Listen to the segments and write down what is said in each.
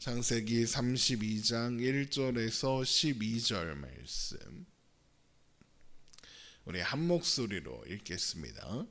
창세기 32장 1절에서 12절 말씀 우리 한 목소리로 읽겠습니다.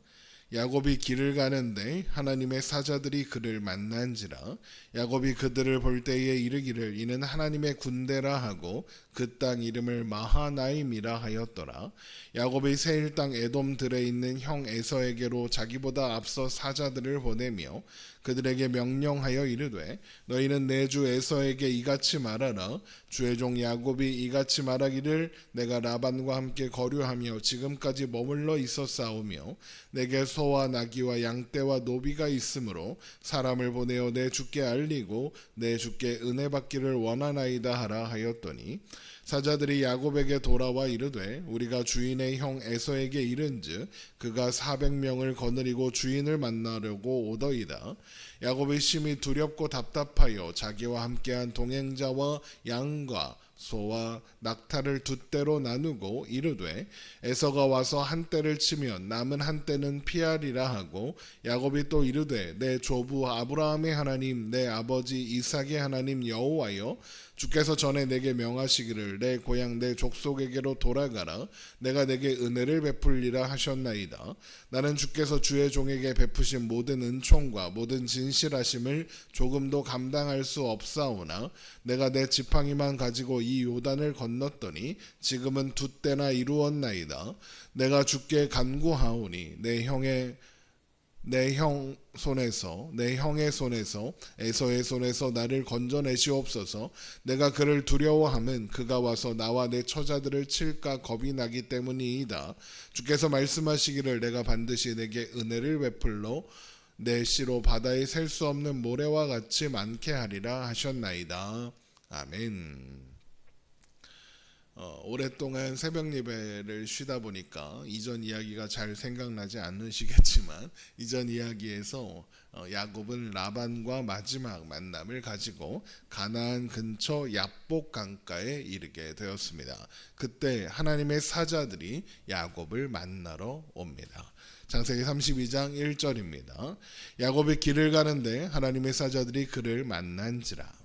야곱이 길을 가는데 하나님의 사자들이 그를 만난지라. 야곱이 그들을 볼 때에 이르기를 이는 하나님의 군대라 하고 그 땅 이름을 마하나임이라 하였더라. 야곱이 세일 땅 에돔 들에 있는 형 에서에게로 자기보다 앞서 사자들을 보내며 그들에게 명령하여 이르되 너희는 내 주 에서에게 이같이 말하라. 주의 종 야곱이 이같이 말하기를 내가 라반과 함께 거류하며 지금까지 머물러 있었사오며 내게 소와 나귀와 양떼와 노비가 있으므로 사람을 보내어 내 주께 알리고 내 주께 은혜 받기를 원하나이다 하라 하였더니 사자들이 야곱에게 돌아와 이르되 우리가 주인의 형 에서에게 이른즉 그가 400명을 거느리고 주인을 만나려고 오더이다. 야곱이 심히 두렵고 답답하여 자기와 함께한 동행자와 양과 소와 낙타를 두 떼로 나누고 이르되 에서가 와서 한 떼를 치면 남은 한 떼는 피하리라 하고 야곱이 또 이르되 내 조부 아브라함의 하나님 내 아버지 이삭의 하나님 여호와여 주께서 전에 내게 명하시기를 내 고향 내 족속에게로 돌아가라 내가 내게 은혜를 베풀리라 하셨나이다. 나는 주께서 주의 종에게 베푸신 모든 은총과 모든 진실하심을 조금도 감당할 수 없사오나 내가 내 지팡이만 가지고 이 요단을 건넜더니 지금은 두 때나 이루었나이다. 내가 주께 간구하오니 내 형의 손에서 에서의 손에서 나를 건져내시옵소서. 내가 그를 두려워함은 그가 와서 나와 내 처자들을 칠까 겁이 나기 때문이이다. 주께서 말씀하시기를 내가 반드시 내게 은혜를 베풀러 내 씨로 바다에 셀 수 없는 모래와 같이 많게 하리라 하셨나이다. 아멘. 오랫동안 새벽 예배를 쉬다 보니까 이전 이야기가 잘 생각나지 않으시겠지만 이전 이야기에서 야곱은 라반과 마지막 만남을 가지고 가나안 근처 얍복 강가에 이르게 되었습니다. 그때 하나님의 사자들이 야곱을 만나러 옵니다. 창세기 32장 1절입니다. 야곱이 길을 가는데 하나님의 사자들이 그를 만난지라.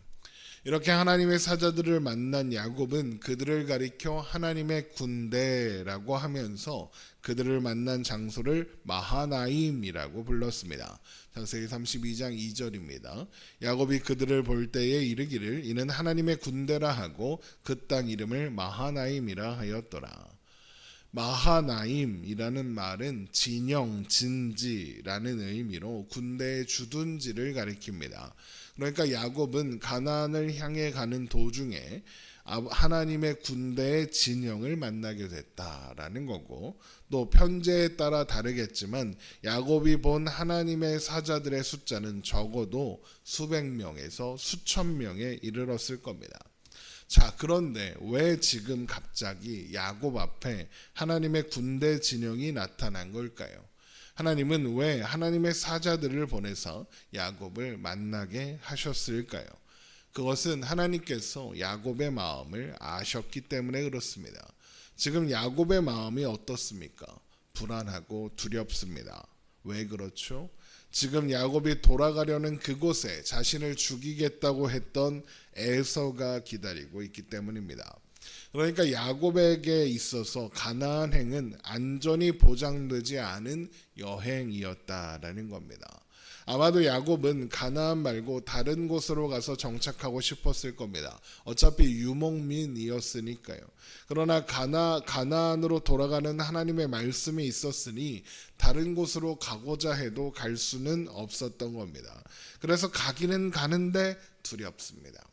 이렇게 하나님의 사자들을 만난 야곱은 그들을 가리켜 하나님의 군대라고 하면서 그들을 만난 장소를 마하나임이라고 불렀습니다. 창세기 32장 2절입니다. 야곱이 그들을 볼 때에 이르기를 이는 하나님의 군대라 하고 그 땅 이름을 마하나임이라 하였더라. 마하나임이라는 말은 진영, 진지라는 의미로 군대의 주둔지를 가리킵니다. 그러니까 야곱은 가나안을 향해 가는 도중에 하나님의 군대의 진영을 만나게 됐다라는 거고, 또 편제에 따라 다르겠지만 야곱이 본 하나님의 사자들의 숫자는 적어도 수백 명에서 수천 명에 이르렀을 겁니다. 자, 그런데 왜 지금 갑자기 야곱 앞에 하나님의 군대 진영이 나타난 걸까요? 하나님은 왜 하나님의 사자들을 보내서 야곱을 만나게 하셨을까요? 그것은 하나님께서 야곱의 마음을 아셨기 때문에 그렇습니다. 지금 야곱의 마음이 어떻습니까? 불안하고 두렵습니다. 왜 그렇죠? 지금 야곱이 돌아가려는 그곳에 자신을 죽이겠다고 했던 에서가 기다리고 있기 때문입니다. 그러니까 야곱에게 있어서 가나안행은 안전이 보장되지 않은 여행이었다라는 겁니다. 아마도 야곱은 가나안 말고 다른 곳으로 가서 정착하고 싶었을 겁니다. 어차피 유목민이었으니까요. 그러나 가나안으로 돌아가는 하나님의 말씀이 있었으니 다른 곳으로 가고자 해도 갈 수는 없었던 겁니다. 그래서 가기는 가는데 두렵습니다.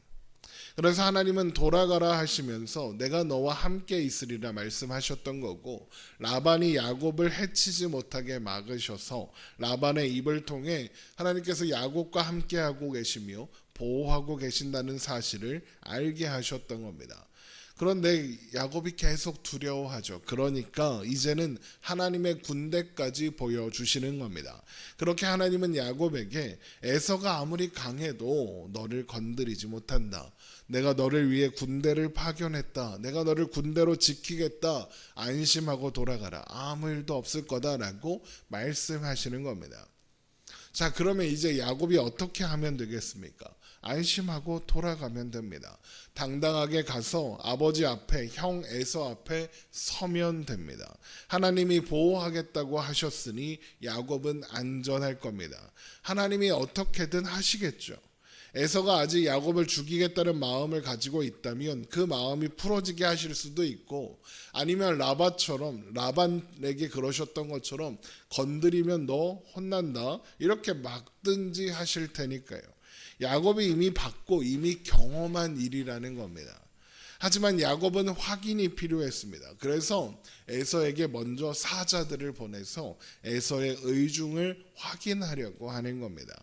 그래서 하나님은 돌아가라 하시면서 내가 너와 함께 있으리라 말씀하셨던 거고, 라반이 야곱을 해치지 못하게 막으셔서 라반의 입을 통해 하나님께서 야곱과 함께하고 계시며 보호하고 계신다는 사실을 알게 하셨던 겁니다. 그런데 야곱이 계속 두려워하죠. 그러니까 이제는 하나님의 군대까지 보여주시는 겁니다. 그렇게 하나님은 야곱에게 에서가 아무리 강해도 너를 건드리지 못한다. 내가 너를 위해 군대를 파견했다. 내가 너를 군대로 지키겠다. 안심하고 돌아가라. 아무 일도 없을 거다라고 말씀하시는 겁니다. 자, 그러면 이제 야곱이 어떻게 하면 되겠습니까? 안심하고 돌아가면 됩니다. 당당하게 가서 아버지 앞에, 형 에서 앞에 서면 됩니다. 하나님이 보호하겠다고 하셨으니 야곱은 안전할 겁니다. 하나님이 어떻게든 하시겠죠. 에서가 아직 야곱을 죽이겠다는 마음을 가지고 있다면 그 마음이 풀어지게 하실 수도 있고, 아니면 라반에게 그러셨던 것처럼 건드리면 너 혼난다 이렇게 막든지 하실 테니까요. 야곱이 이미 받고 이미 경험한 일이라는 겁니다. 하지만 야곱은 확인이 필요했습니다. 그래서 에서에게 먼저 사자들을 보내서 에서의 의중을 확인하려고 하는 겁니다.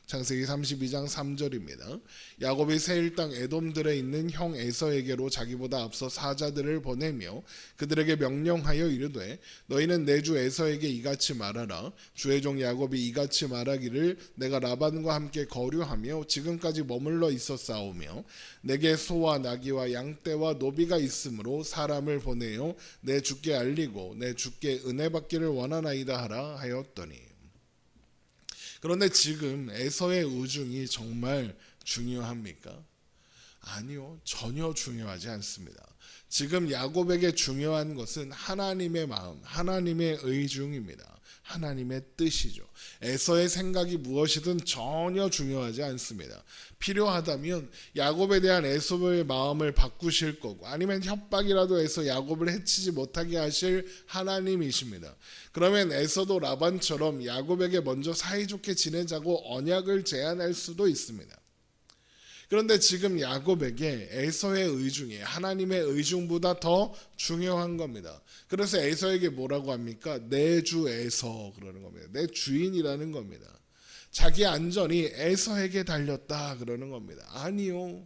창세기 32장 3절입니다. 야곱이 세일 땅 에돔들에 있는 형 에서에게로 자기보다 앞서 사자들을 보내며 그들에게 명령하여 이르되 너희는 내 주 에서에게 이같이 말하라. 주의 종 야곱이 이같이 말하기를 내가 라반과 함께 거류하며 지금까지 머물러 있었사오며 내게 소와 나귀와 양떼와 노비가 있으므로 사람을 보내어 내 주께 알리고 내 주께 은혜 받기를 원하나이다 하라 하였더니. 그런데 지금 에서의 의중이 정말 중요합니까? 아니요, 전혀 중요하지 않습니다. 지금 야곱에게 중요한 것은 하나님의 마음, 하나님의 의중입니다. 하나님의 뜻이죠. 에서의 생각이 무엇이든 전혀 중요하지 않습니다. 필요하다면 야곱에 대한 에서의 마음을 바꾸실 거고, 아니면 협박이라도 해서 야곱을 해치지 못하게 하실 하나님이십니다. 그러면 에서도 라반처럼 야곱에게 먼저 사이좋게 지내자고 언약을 제안할 수도 있습니다. 그런데 지금 야곱에게 에서의 의중이 하나님의 의중보다 더 중요한 겁니다. 그래서 에서에게 뭐라고 합니까? 내 주 에서 그러는 겁니다. 내 주인이라는 겁니다. 자기 안전이 에서에게 달렸다 그러는 겁니다. 아니요.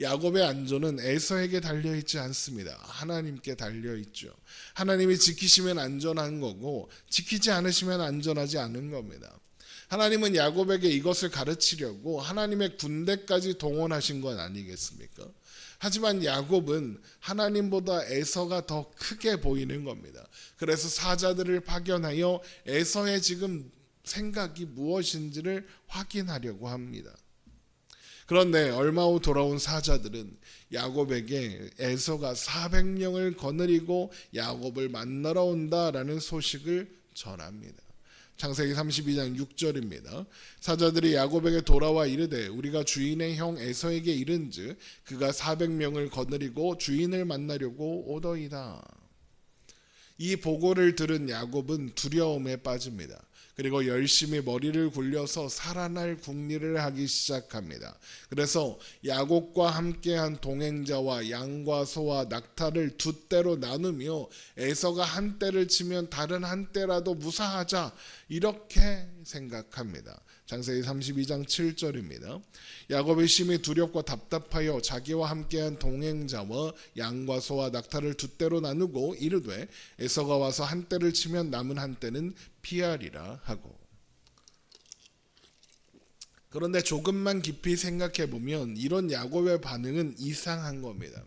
야곱의 안전은 에서에게 달려있지 않습니다. 하나님께 달려있죠. 하나님이 지키시면 안전한 거고 지키지 않으시면 안전하지 않은 겁니다. 하나님은 야곱에게 이것을 가르치려고 하나님의 군대까지 동원하신 건 아니겠습니까? 하지만 야곱은 하나님보다 에서가 더 크게 보이는 겁니다. 그래서 사자들을 파견하여 에서의 지금 생각이 무엇인지를 확인하려고 합니다. 그런데 얼마 후 돌아온 사자들은 야곱에게 에서가 400명을 거느리고 야곱을 만나러 온다라는 소식을 전합니다. 창세기 32장 6절입니다. 사자들이 야곱에게 돌아와 이르되 우리가 주인의 형 에서에게 이른즉 그가 400명을 거느리고 주인을 만나려고 오더이다. 이 보고를 들은 야곱은 두려움에 빠집니다. 그리고 열심히 머리를 굴려서 살아날 궁리를 하기 시작합니다. 그래서 야곱과 함께한 동행자와 양과 소와 낙타를 두 떼로 나누며 에서가 한 떼를 치면 다른 한 떼라도 무사하자 이렇게 생각합니다. 창세기 32장 7절입니다. 야곱이 심히 두렵고 답답하여 자기와 함께한 동행자와 양과 소와 낙타를 두 떼로 나누고 이르되 에서가 와서 한 떼를 치면 남은 한 떼는 피하리라 하고. 그런데 조금만 깊이 생각해 보면 이런 야곱의 반응은 이상한 겁니다.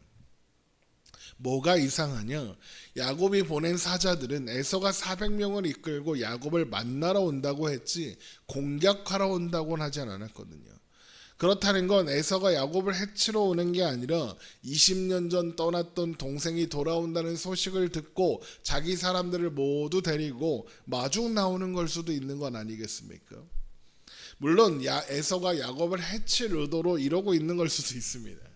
뭐가 이상하냐? 야곱이 보낸 사자들은 에서가 400명을 이끌고 야곱을 만나러 온다고 했지 공격하러 온다고는 하지 않았거든요. 그렇다는 건 에서가 야곱을 해치러 오는 게 아니라 20년 전 떠났던 동생이 돌아온다는 소식을 듣고 자기 사람들을 모두 데리고 마중 나오는 걸 수도 있는 건 아니겠습니까? 물론 에서가 야곱을 해칠 의도로 이러고 있는 걸 수도 있습니다.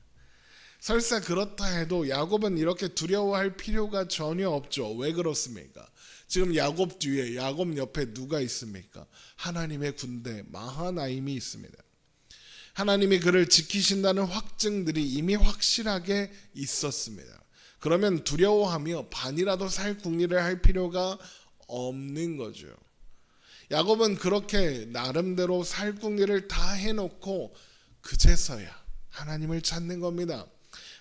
설사 그렇다 해도 야곱은 이렇게 두려워할 필요가 전혀 없죠. 왜 그렇습니까? 지금 야곱 뒤에, 야곱 옆에 누가 있습니까? 하나님의 군대 마하나임이 있습니다. 하나님이 그를 지키신다는 확증들이 이미 확실하게 있었습니다. 그러면 두려워하며 반이라도 살 궁리를 할 필요가 없는 거죠. 야곱은 그렇게 나름대로 살 궁리를 다 해놓고 그제서야 하나님을 찾는 겁니다.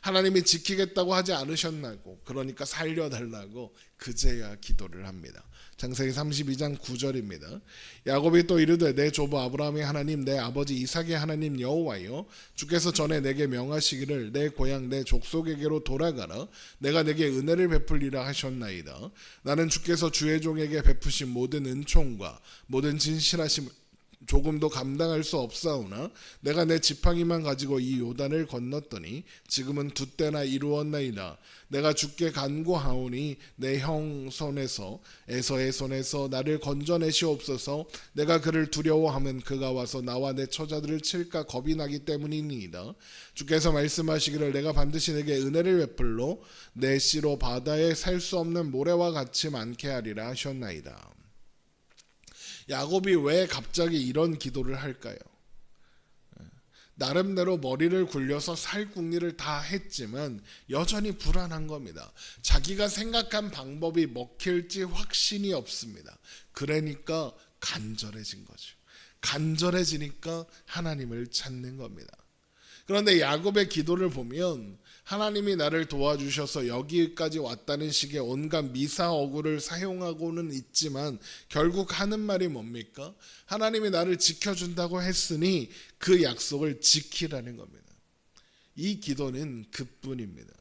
하나님이 지키겠다고 하지 않으셨나고, 그러니까 살려달라고 그제야 기도를 합니다. 창세기 32장 9절입니다. 야곱이 또 이르되 내 조부 아브라함의 하나님 내 아버지 이삭의 하나님 여호와여 주께서 전에 내게 명하시기를 내 고향 내 족속에게로 돌아가라 내가 내게 은혜를 베풀리라 하셨나이다. 나는 주께서 주의 종에게 베푸신 모든 은총과 모든 진실하심을 조금도 감당할 수 없사오나 내가 내 지팡이만 가지고 이 요단을 건넜더니 지금은 두 때나 이루었나이다. 내가 주께 간구하오니 내 형 손에서 에서의 손에서 나를 건져내시옵소서. 내가 그를 두려워하면 그가 와서 나와 내 처자들을 칠까 겁이 나기 때문이니이다. 주께서 말씀하시기를 내가 반드시 내게 은혜를 베풀러 내 씨로 바다에 살 수 없는 모래와 같이 많게 하리라 하셨나이다. 야곱이 왜 갑자기 이런 기도를 할까요? 나름대로 머리를 굴려서 살궁리를 다 했지만 여전히 불안한 겁니다. 자기가 생각한 방법이 먹힐지 확신이 없습니다. 그러니까 간절해진 거죠. 간절해지니까 하나님을 찾는 겁니다. 그런데 야곱의 기도를 보면 하나님이 나를 도와주셔서 여기까지 왔다는 식의 온갖 미사어구를 사용하고는 있지만 결국 하는 말이 뭡니까? 하나님이 나를 지켜준다고 했으니 그 약속을 지키라는 겁니다. 이 기도는 그뿐입니다.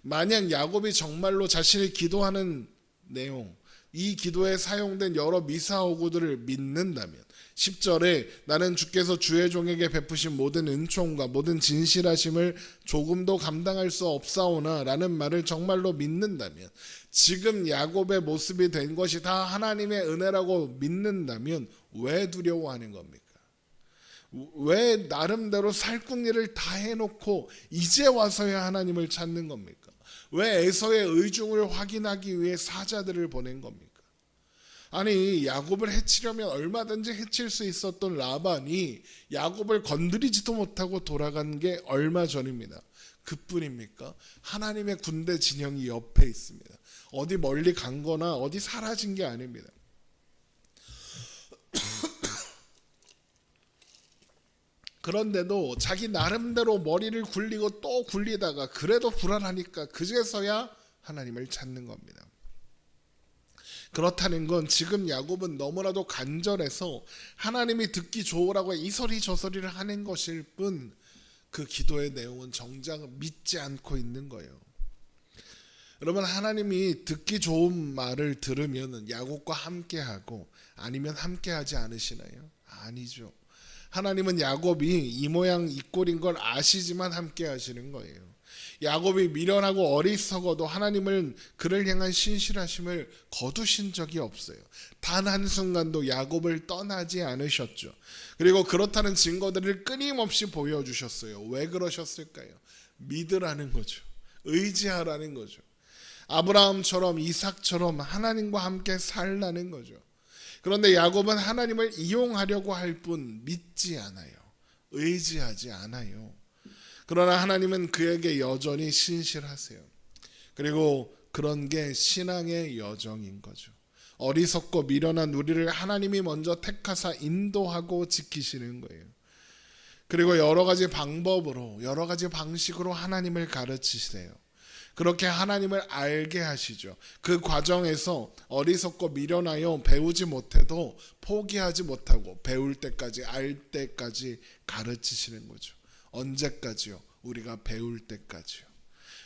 만약 야곱이 정말로 자신이 기도하는 내용, 이 기도에 사용된 여러 미사어구들을 믿는다면 10절에 나는 주께서 주의 종에게 베푸신 모든 은총과 모든 진실하심을 조금도 감당할 수 없사오나 라는 말을 정말로 믿는다면, 지금 야곱의 모습이 된 것이 다 하나님의 은혜라고 믿는다면 왜 두려워하는 겁니까? 왜 나름대로 살궁리를 다 해놓고 이제 와서야 하나님을 찾는 겁니까? 왜 에서의 의중을 확인하기 위해 사자들을 보낸 겁니까? 아니, 야곱을 해치려면 얼마든지 해칠 수 있었던 라반이 야곱을 건드리지도 못하고 돌아간 게 얼마 전입니다. 그뿐입니까? 하나님의 군대 진영이 옆에 있습니다. 어디 멀리 간 거나 어디 사라진 게 아닙니다. 그런데도 자기 나름대로 머리를 굴리고 또 굴리다가 그래도 불안하니까 그제서야 하나님을 찾는 겁니다. 그렇다는 건 지금 야곱은 너무나도 간절해서 하나님이 듣기 좋으라고 이소리 저소리를 하는 것일 뿐 그 기도의 내용은 정작 믿지 않고 있는 거예요. 여러분, 하나님이 듣기 좋은 말을 들으면 야곱과 함께하고 아니면 함께하지 않으시나요? 아니죠. 하나님은 야곱이 이 모양 이 꼴인 걸 아시지만 함께 하시는 거예요. 야곱이 미련하고 어리석어도 하나님은 그를 향한 신실하심을 거두신 적이 없어요. 단 한순간도 야곱을 떠나지 않으셨죠. 그리고 그렇다는 증거들을 끊임없이 보여주셨어요. 왜 그러셨을까요? 믿으라는 거죠. 의지하라는 거죠. 아브라함처럼 이삭처럼 하나님과 함께 살라는 거죠. 그런데 야곱은 하나님을 이용하려고 할 뿐 믿지 않아요. 의지하지 않아요. 그러나 하나님은 그에게 여전히 신실하세요. 그리고 그런 게 신앙의 여정인 거죠. 어리석고 미련한 우리를 하나님이 먼저 택하사 인도하고 지키시는 거예요. 그리고 여러 가지 방법으로, 여러 가지 방식으로 하나님을 가르치세요. 그렇게 하나님을 알게 하시죠. 그 과정에서 어리석고 미련하여 배우지 못해도 포기하지 못하고 배울 때까지, 알 때까지 가르치시는 거죠. 언제까지요? 우리가 배울 때까지요.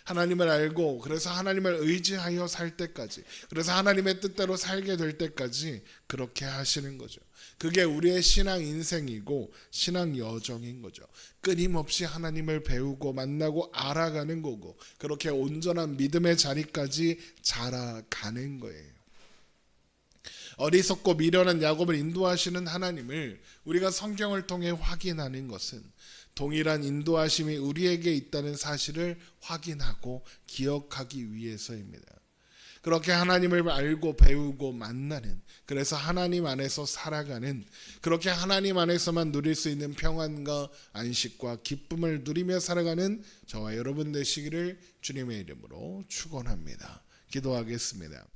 하나님을 알고 그래서 하나님을 의지하여 살 때까지, 그래서 하나님의 뜻대로 살게 될 때까지 그렇게 하시는 거죠. 그게 우리의 신앙 인생이고 신앙 여정인 거죠. 끊임없이 하나님을 배우고 만나고 알아가는 거고, 그렇게 온전한 믿음의 자리까지 자라가는 거예요. 어리석고 미련한 야곱을 인도하시는 하나님을 우리가 성경을 통해 확인하는 것은 동일한 인도하심이 우리에게 있다는 사실을 확인하고 기억하기 위해서입니다. 그렇게 하나님을 알고 배우고 만나는, 그래서 하나님 안에서 살아가는, 그렇게 하나님 안에서만 누릴 수 있는 평안과 안식과 기쁨을 누리며 살아가는 저와 여러분 되시기를 주님의 이름으로 축원합니다. 기도하겠습니다.